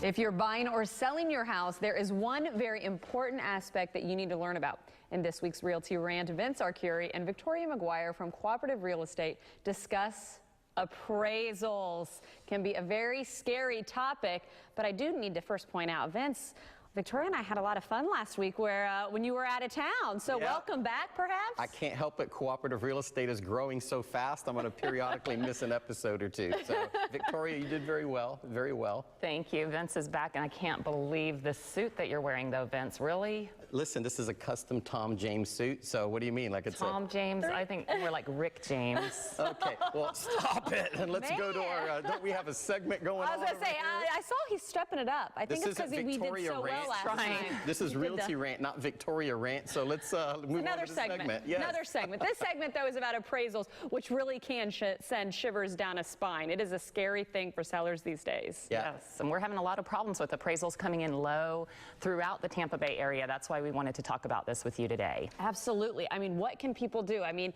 If you're buying or selling your house, there is one very important aspect that you need to learn about. In this week's Realty Rant, Vince Arcuri and Victoria McGuire from Cooperative Real Estate discuss appraisals. Can be a very scary topic, but I do need to first point out, Vince, Victoria and I had a lot of fun last week when you were out of town. So welcome back, perhaps? I can't help it. Cooperative Real Estate is growing so fast, I'm going to periodically miss an episode or two. So, Victoria, you did very well, very well. Thank you. Vince is back, and I can't believe the suit that you're wearing, though, Vince. Really? Listen, this is a custom Tom James suit, so what do you mean? Like it's Tom James? I think we're like Rick James. Okay, well, stop it, and let's go to our, don't we have a segment going on? I was going to say, I saw he's stepping it up. I think it's because we did so well last time. This is Realty Rant, not Victoria Rant, so let's move on to the segment. Yes. Another segment. This segment, though, is about appraisals, which really can send shivers down a spine. It is a scary thing for sellers these days. Yes, and we're having a lot of problems with appraisals coming in low throughout the Tampa Bay area. That's why we wanted to talk about this with you today. Absolutely. I mean, what can people do? I mean,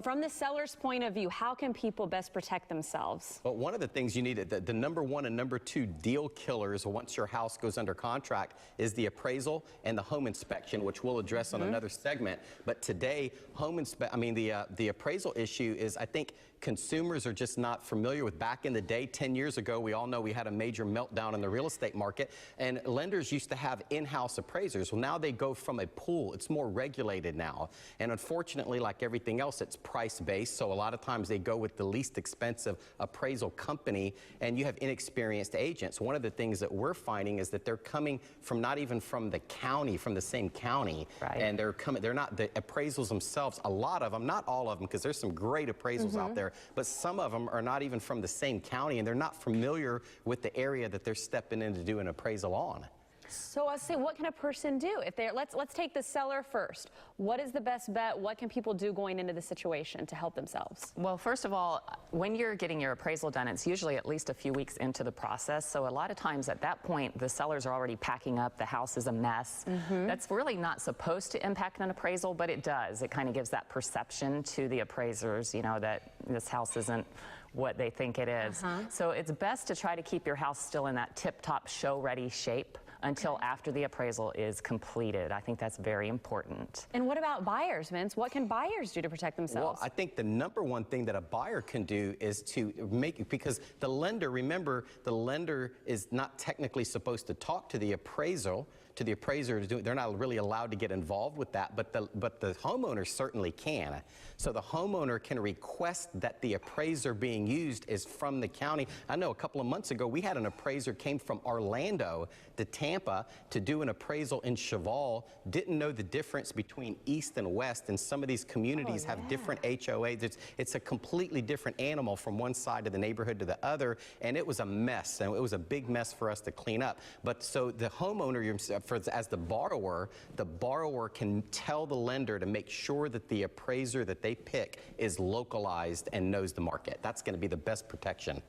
from the seller's point of view, how can people best protect themselves? Well, one of the things you need, the number one and number two deal killers once your house goes under contract is the appraisal and the home inspection, which we'll address on another segment. But today, the appraisal issue is, I think consumers are just not familiar with. Back in the day, 10 years ago, we all know we had a major meltdown in the real estate market, and lenders used to have in-house appraisers. Well, now they go from a pool. It's more regulated now. And unfortunately, like everything else, it's price-based. So a lot of times they go with the least expensive appraisal company, and you have inexperienced agents. One of the things that we're finding is that they're coming from not even from the county, from the same county. Right. And they're not the appraisals themselves. A lot of them, not all of them, because there's some great appraisals out there, but some of them are not even from the same county, and they're not familiar with the area that they're stepping in to do an appraisal on. So I say, what can a person do if they're? Let's take the seller first. What is the best bet? What can people do going into the situation to help themselves? Well, first of all, when you're getting your appraisal done, it's usually at least a few weeks into the process. So a lot of times at that point, the sellers are already packing up. The house is a mess. That's really not supposed to impact an appraisal, but it does. It kind of gives that perception to the appraisers, you know, that this house isn't what they think it is. So it's best to try to keep your house still in that tip-top show-ready shape until after the appraisal is completed. I think that's very important. And what about buyers, Vince? What can buyers do to protect themselves? Well, I think the number one thing that a buyer can do is to make, because the lender, remember, the lender is not technically supposed to talk to the appraisal, they're not really allowed to get involved with that, but the homeowner certainly can. So the homeowner can request that the appraiser being used is from the county. I know a couple of months ago we had an appraiser came from Orlando to Tampa to do an appraisal in Cheval, didn't know the difference between east and west, and some of these communities have different HOAs. It's a completely different animal from one side of the neighborhood to the other, and it was a mess, and it was a big mess for us to clean up. But so the homeowner, as the borrower can tell the lender to make sure that the appraiser that they pick is localized and knows the market. That's going to be the best protection.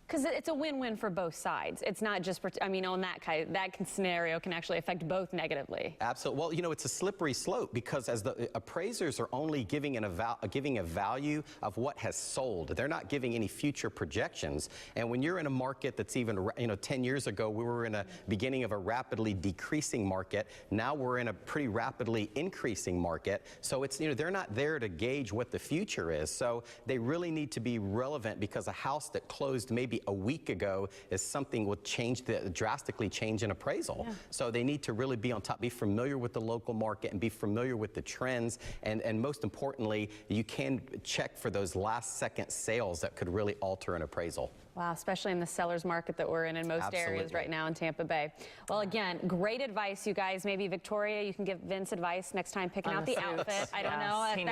Because it's a win-win for both sides. It's not just, I mean, on that scenario can actually affect both negatively. Absolutely. Well, you know, it's a slippery slope, because as the appraisers are only giving a value of what has sold. They're not giving any future projections. And when you're in a market that's even, 10 years ago, we were in a beginning of a rapidly decreasing market. Now we're in a pretty rapidly increasing market. So it's, they're not there to gauge what the future is. So they really need to be relevant, because a house that closed maybe a week ago is something will drastically change an appraisal. So they need to really be on top, be familiar with the local market and be familiar with the trends. And most importantly, you can check for those last second sales that could really alter an appraisal. Wow, especially in the seller's market that we're in most areas right now in Tampa Bay. Well, again, great advice, you guys. Maybe Victoria, you can give Vince advice next time picking out the outfit. I don't know. I'm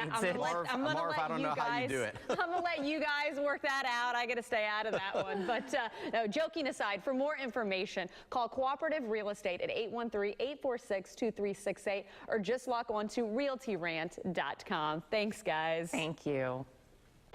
gonna let you guys work that out. I gotta stay out of that one. But no, joking aside, for more information, call Cooperative Real Estate at 813-846-2368 or just log on to realtyrant.com. Thanks, guys. Thank you.